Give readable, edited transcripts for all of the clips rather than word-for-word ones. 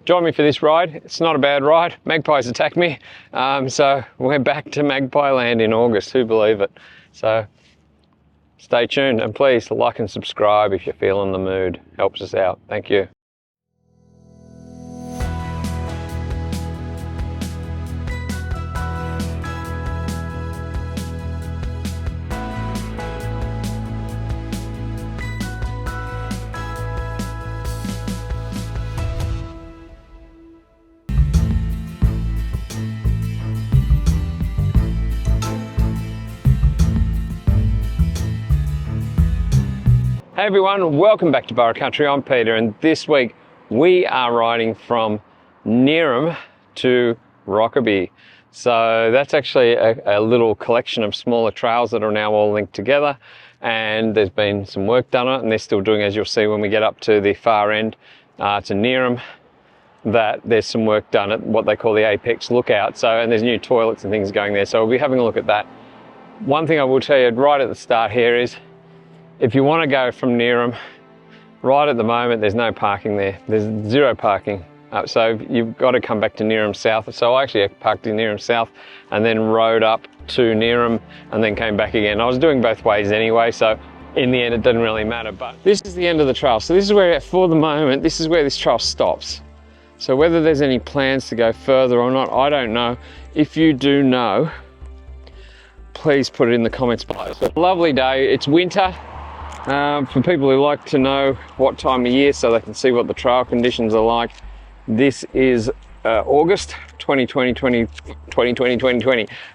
join me for this ride. It's not a bad ride. Magpies attacked me. So we're back to Magpie land in August, who believe it. So stay tuned and please like and subscribe if you're feeling the mood. Helps us out. Thank you. Hey everyone, welcome back to Burra Country. I'm Peter and this week we are riding from Neerim to Rokeby. So that's actually a little collection of smaller trails that are now all linked together, and there's been some work done on it and they're still doing, as you'll see when we get up to the far end to Neerim, that there's some work done at what they call the Apex Lookout. So, and there's new toilets and things going there. So we'll be having a look at that. One thing I will tell you right at the start here is, if you want to go from Neerim, right at the moment, there's no parking there. There's zero parking. So you've got to come back to Neerim South. So I actually parked in Neerim South and then rode up to Neerim and then came back again. I was doing both ways anyway, so in the end it didn't really matter. But this is the end of the trail. So this is where, for the moment, this is where this trail stops. So whether there's any plans to go further or not, I don't know. If you do know, please put it in the comments below. It's a lovely day. It's winter. For people who like to know what time of year so they can see what the trail conditions are like, this is August 2020,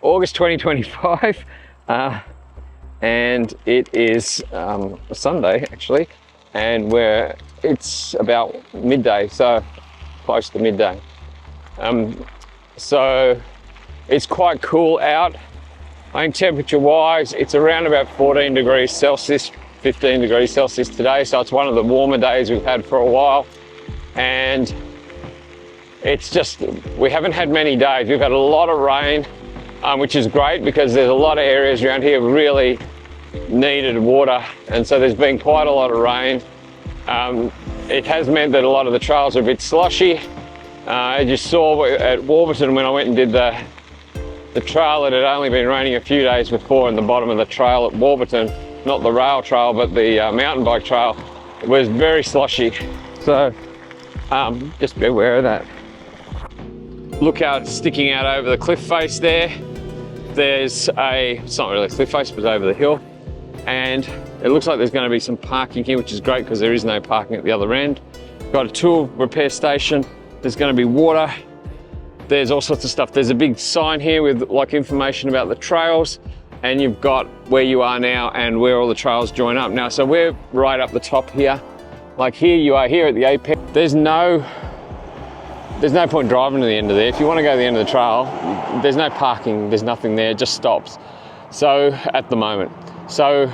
August 2025, and it is a Sunday actually, and it's about midday, so close to midday. So it's quite cool out. I think temperature wise, it's around about 14 degrees Celsius, 15 degrees Celsius today, so it's one of the warmer days we've had for a while. And it's just, we haven't had many days. We've had a lot of rain, which is great because there's a lot of areas around here really needed water, and so there's been quite a lot of rain. It has meant that a lot of the trails are a bit slushy. As you saw at Warburton when I went and did the trail, it had only been raining a few days before, and the bottom of the trail at Warburton, not the rail trail, but the mountain bike trail, was very slushy. So just be aware of that. Look out, sticking out over the cliff face there. There's it's not really a cliff face, but over the hill. And it looks like there's going to be some parking here, which is great because there is no parking at the other end. Got a tool repair station. There's going to be water. There's all sorts of stuff. There's a big sign here with like information about the trails, and you've got where you are now and where all the trails join up now. So we're right up the top here. Like here you are here at the apex. There's no point driving to the end of there. If you want to go to the end of the trail, there's no parking, there's nothing there, it just stops. So at the moment. So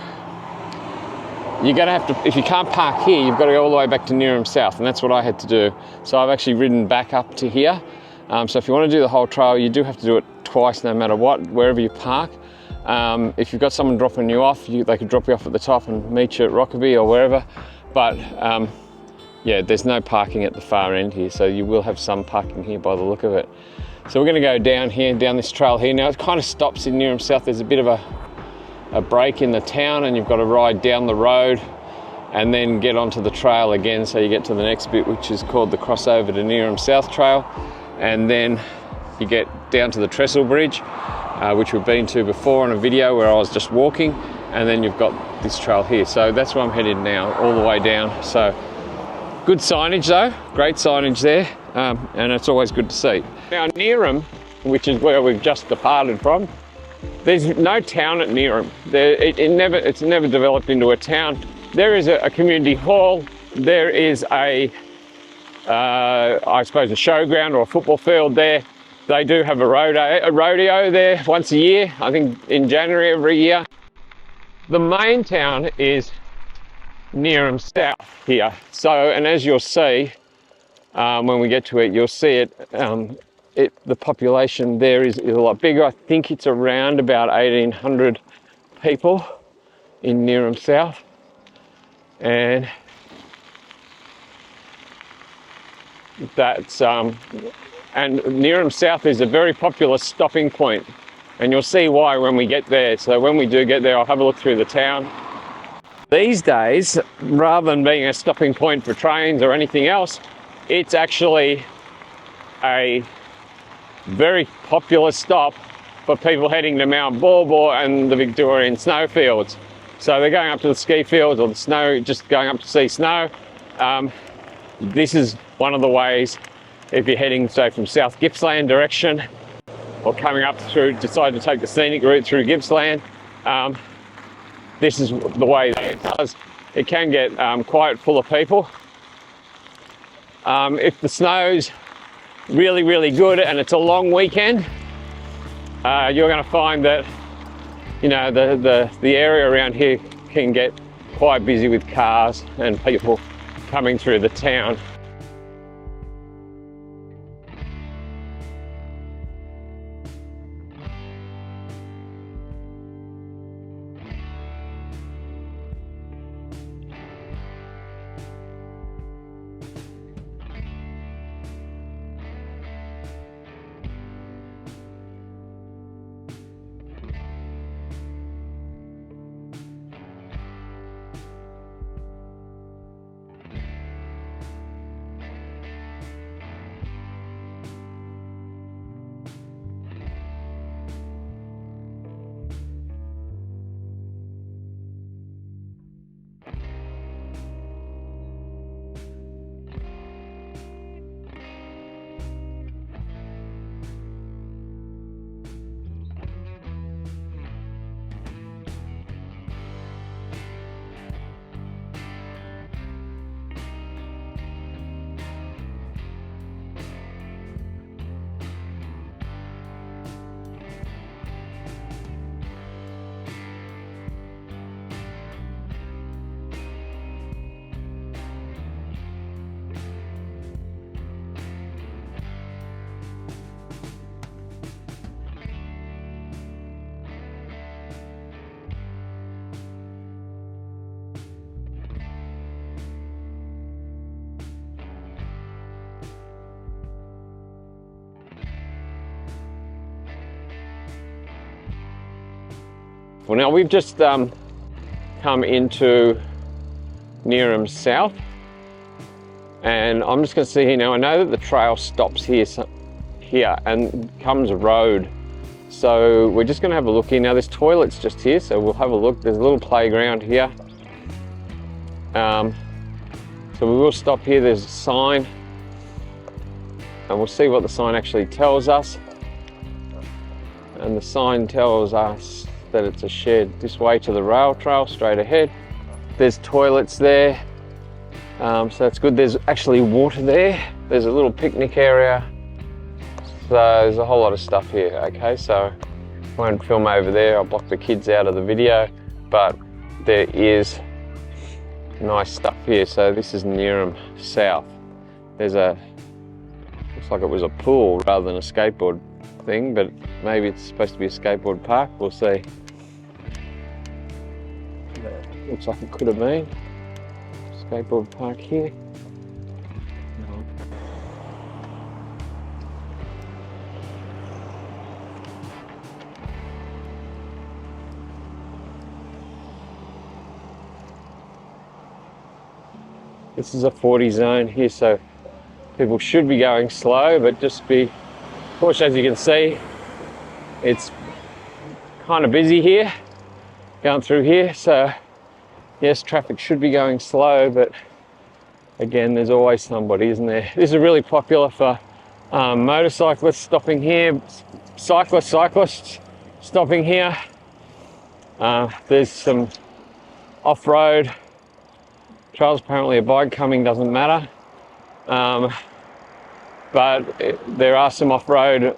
you're gonna have to, if you can't park here, you've got to go all the way back to Neerim South, and that's what I had to do. So I've actually ridden back up to here. So if you want to do the whole trail, you do have to do it twice no matter what, wherever you park. If you've got someone dropping you off, they could drop you off at the top and meet you at Rokeby or wherever. But yeah, there's no parking at the far end here, so you will have some parking here by the look of it. So we're going to go down here, down this trail here. Now it kind of stops in Neerim South. There's a bit of a break in the town, and you've got to ride down the road and then get onto the trail again, so you get to the next bit, which is called the crossover to Neerim South Trail, and then you get down to the Trestle Bridge, which we've been to before on a video where I was just walking, and then you've got this trail here. So that's where I'm headed now, all the way down. So good signage though, great signage there, and it's always good to see. Now Neerim, which is where we've just departed from, there's no town at Neerim. It's never developed into a town. There is a community hall, there is I suppose a showground or a football field there. They do have a rodeo there once a year, I think in January every year. The main town is Neerim South here. So, and as you'll see, when we get to it, you'll see it, the population there is a lot bigger. I think it's around about 1,800 people in Neerim South. And that's and Neerim South is a very popular stopping point, and you'll see why when we get there. So when we do get there, I'll have a look through the town. These days, rather than being a stopping point for trains or anything else, it's actually a very popular stop for people heading to Mount Baw and the Victorian snowfields. So they're going up to the ski fields or the snow, just going up to see snow. This is one of the ways, if you're heading, say, from South Gippsland direction, or coming up through, decide to take the scenic route through Gippsland, this is the way that it does. It can get quite full of people. If the snow's really, really good and it's a long weekend, you're going to find that, you know, the area around here can get quite busy with cars and people coming through the town. Well, now we've just come into Neerim South, and I'm just going to see here now. I know that the trail stops here, and comes a road. So we're just going to have a look here. Now there's toilets just here, so we'll have a look. There's a little playground here. So we will stop here. There's a sign, and we'll see what the sign actually tells us. And the sign tells us that it's a shed this way to the rail trail straight ahead. There's toilets there, so that's good. There's actually water there. There's a little picnic area. So there's a whole lot of stuff here. Okay, so I won't film over there. I'll block the kids out of the video, but there is nice stuff here. So this is Neerim South. There's looks like it was a pool rather than a skateboard thing, but maybe it's supposed to be a skateboard park. We'll see. Looks like it could have been skateboard park here. This is a 40 zone here, so people should be going slow, but just be cautious. As you can see, it's kind of busy here, going through here, so yes, traffic should be going slow, but again, there's always somebody, isn't there? This is really popular for motorcyclists stopping here, cyclists stopping here. There's some off-road trails. Apparently a bike coming doesn't matter, but there are some off-road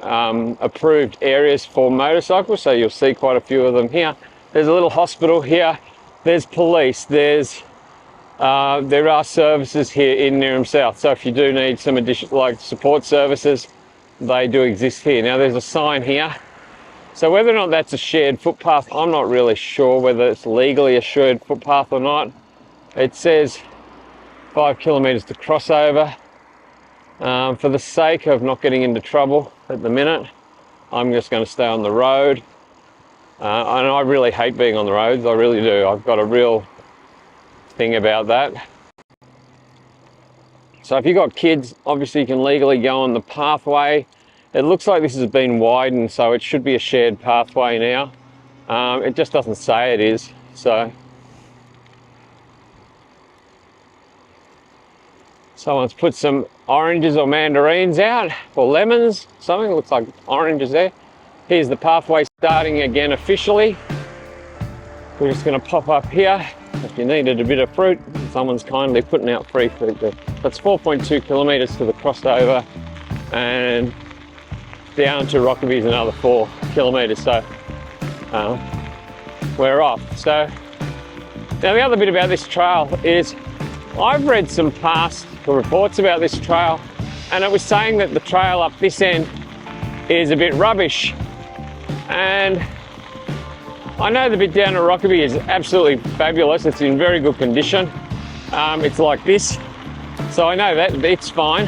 approved areas for motorcycles, so you'll see quite a few of them here. There's a little hospital here. There's police. There are services here in Neerim South. So if you do need some additional, like, support services, they do exist here. Now there's a sign here. So whether or not that's a shared footpath, I'm not really sure whether it's legally a shared footpath or not. It says 5 kilometres to cross over. For the sake of not getting into trouble at the minute, I'm just going to stay on the road. And I really hate being on the roads, I really do. I've got a real thing about that. So if you've got kids, obviously you can legally go on the pathway. It looks like this has been widened, so it should be a shared pathway now. It just doesn't say it is, so. Someone's put some oranges or mandarins out, or lemons, something, looks like oranges there. Here's the pathway starting again officially. We're just going to pop up here. If you needed a bit of fruit, someone's kindly putting out free fruit there. That's 4.2 kilometres to the crossover, and down to Rokeby is another 4 kilometres, so we're off. So now the other bit about this trail is I've read some past reports about this trail, and it was saying that the trail up this end is a bit rubbish, and I know the bit down at Rokeby is absolutely fabulous. It's in very good condition. It's like this, so I know that it's fine.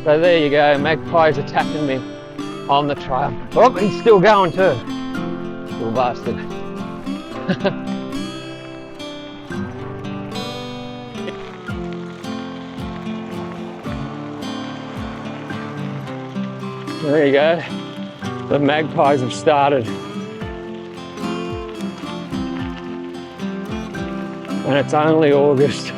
So there you go, Magpies attacking me on the trail. Oh, he's still going too. Little bastard. There you go. The Magpies have started. And it's only August.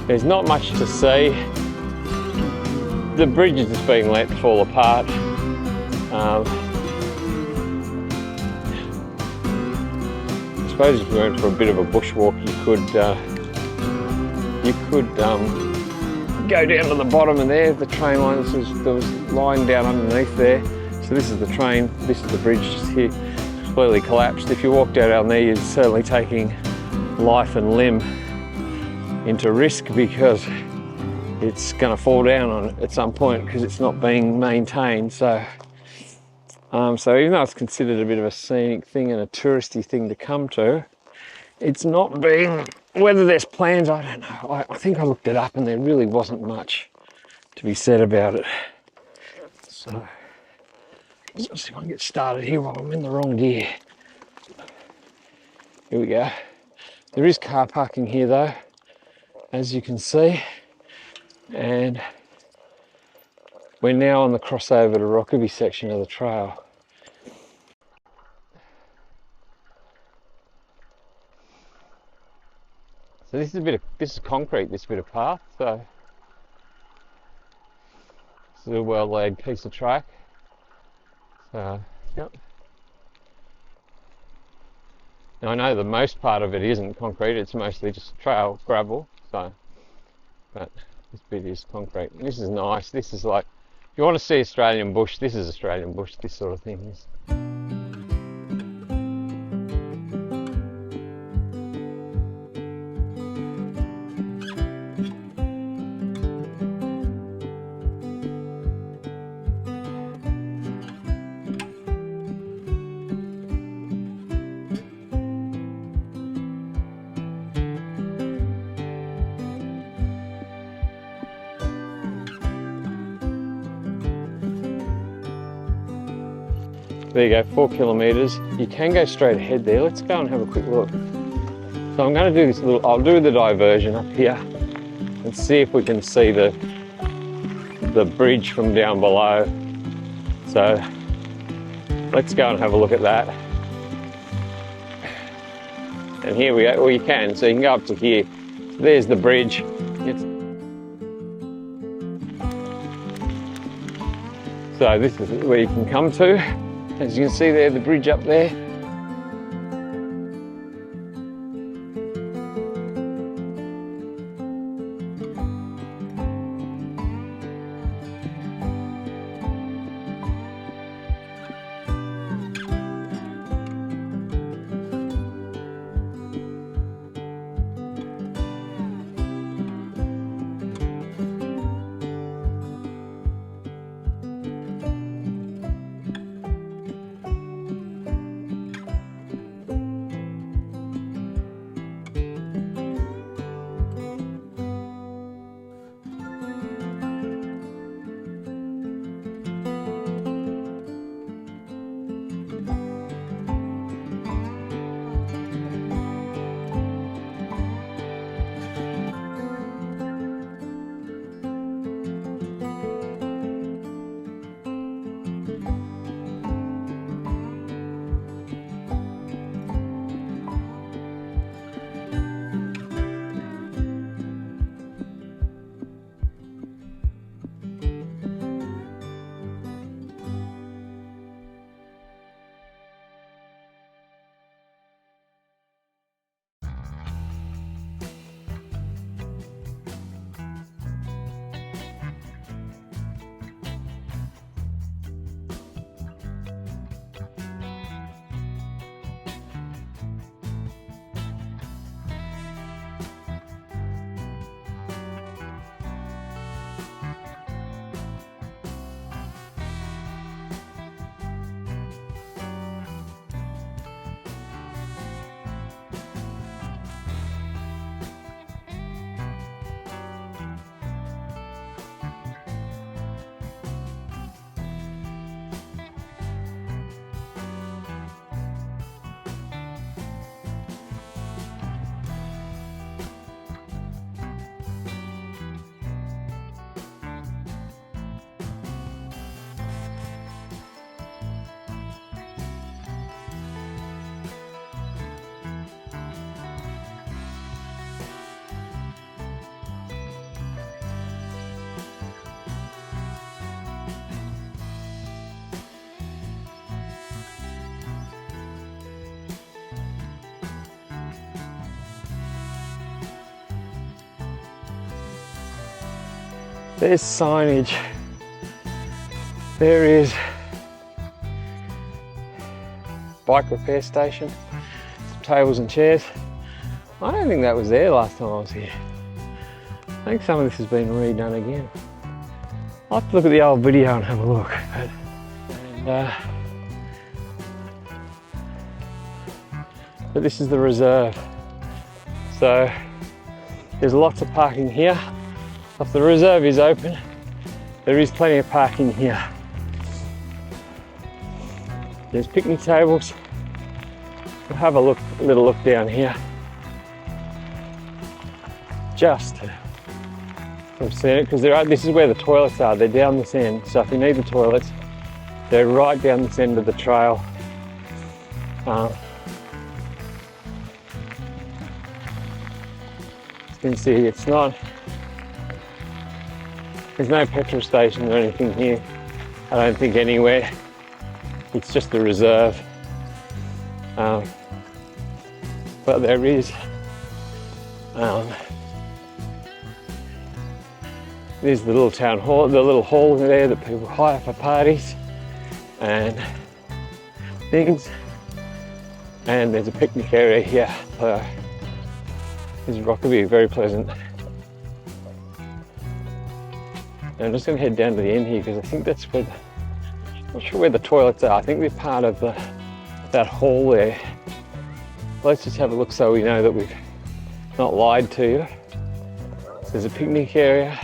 There's not much to see. The bridge is just being let fall apart. I suppose if you went for a bit of a bushwalk, you could go down to the bottom, and there the train line. There was line down underneath there. So this is the train. This is the bridge just here, completely collapsed. If you walked out on there, you're certainly taking life and limb into risk, because it's going to fall down on it at some point because it's not being maintained. So even though it's considered a bit of a scenic thing and a touristy thing to come to, it's not being, whether there's plans, I don't know. I think I looked it up and there really wasn't much to be said about it. So let's see if I can get started here while I'm in the wrong gear. Here we go. There is car parking here though, as you can see. And we're now on the crossover to Rokeby section of the trail. So this is concrete, this bit of path. So this is a well laid piece of track. So yep. Now I know the most part of it isn't concrete, it's mostly just trail gravel. So, but this bit is concrete. And this is nice. This is like, if you want to see Australian bush, this is Australian bush, this sort of thing. There you go, 4 kilometres. You can go straight ahead there. Let's go and have a quick look. So I'm going to do this I'll do the diversion up here and see if we can see the bridge from down below. So let's go and have a look at that. And here we go, well you can, so you can go up to here. So there's the bridge. So this is where you can come to. As you can see there, the bridge up there. There's signage. There is bike repair station, some tables and chairs. I don't think that was there last time I was here. I think some of this has been redone again. I'll have to look at the old video and have a look. But this is the reserve. So there's lots of parking here. If the reserve is open, there is plenty of parking here. There's picnic tables. We'll have a little look down here. Just from seeing it, because this is where the toilets are. They're down this end. So if you need the toilets, they're right down this end of the trail. As you can see, it's not. There's no petrol station or anything here. I don't think anywhere. It's just the reserve. But there is there's the little town hall, the little hall there that people hire for parties and things. And there's a picnic area here. So this is Rokeby, very pleasant. And I'm just going to head down to the end here because I think that's where I'm not sure where the toilets are. I think they're part of that hall there. Let's just have a look so we know that we've not lied to you. So there's a picnic area.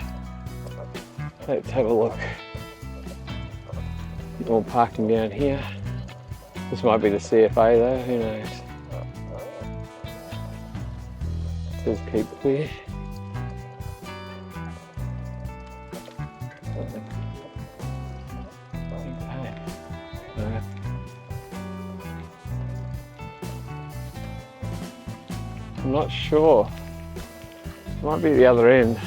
Let's have a look. More parking down here. This might be the CFA though, who knows. It says keep clear. I'm not sure. It might be the other end.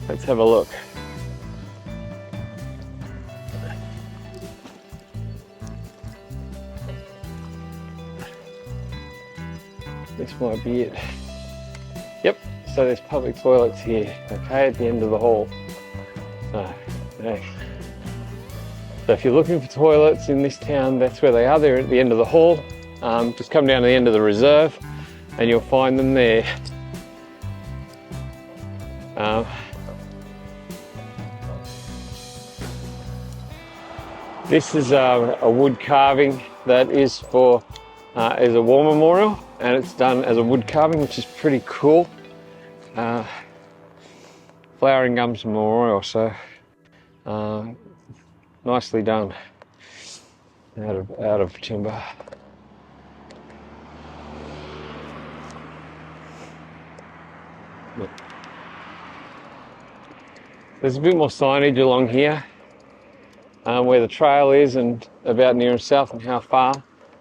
Let's have a look. This might be it. Yep, so there's public toilets here, okay, at the end of the hall. So, okay. So if you're looking for toilets in this town, that's where they are. They're at the end of the hall. Just come down to the end of the reserve and you'll find them there. This is a wood carving that is for is a war memorial, and it's done as a wood carving, which is pretty cool. Flowering Gums Memorial, so nicely done out of timber. There's a bit more signage along here where the trail is and about Neerim South and how far.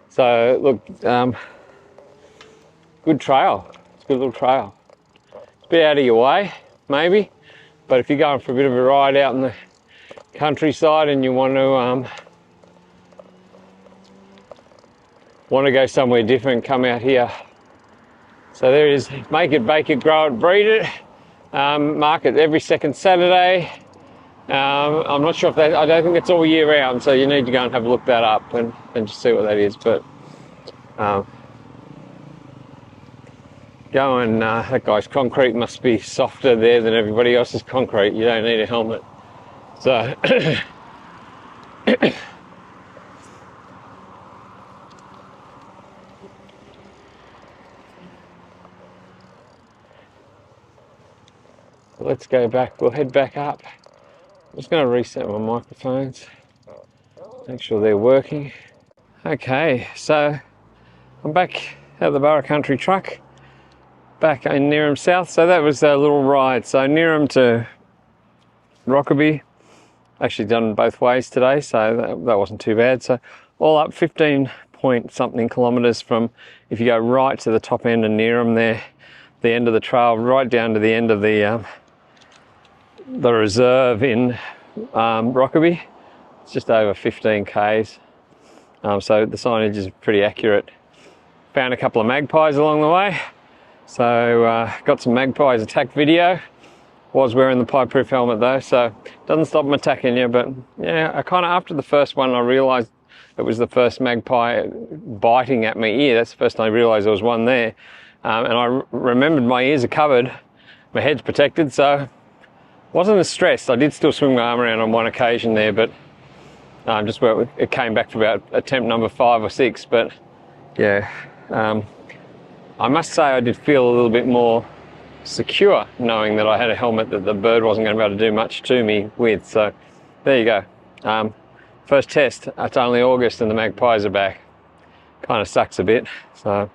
So look, good trail. It's a good little trail. It's a bit out of your way, maybe, but if you're going for a bit of a ride out in the countryside and you want to go somewhere different, come out here. So there is Make It, Bake It, Grow It, Breed It. Market every second Saturday. I'm not sure if that, I don't think it's all year round, so you need to go and have a look that up and just see what that is. But go and that guy's concrete must be softer there than everybody else's concrete. You don't need a helmet. So let's go back, we'll head back up. I'm just going to reset my microphones, make sure they're working. Okay, so I'm back at the Burra Country truck, back in Neerim South. So that was a little ride. So Neerim to Rokeby, actually done both ways today, so that wasn't too bad. So all up 15 point something kilometres from, if you go right to the top end of Neerim there, the end of the trail, right down to the end of the reserve in Rokeby. It's just over 15 k's. So the signage is pretty accurate. Found a couple of magpies along the way. So got some magpies attack video. Was wearing the pipe-proof helmet though, so doesn't stop them attacking you. But yeah, I kind of, after the first one, I realised it was the first magpie biting at my ear. That's the first time I realised there was one there. And I remembered my ears are covered, my head's protected, so wasn't as stressed. I did still swing my arm around on one occasion there, but just where it came back to about attempt number 5 or 6. But yeah, I must say I did feel a little bit more secure knowing that I had a helmet that the bird wasn't going to be able to do much to me with. So there you go. First test, it's only August and the magpies are back. Kind of sucks a bit. So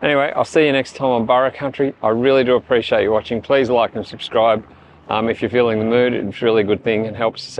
anyway, I'll see you next time on Burra Country. I really do appreciate you watching. Please like and subscribe if you're feeling the mood. It's a really good thing and helps us out.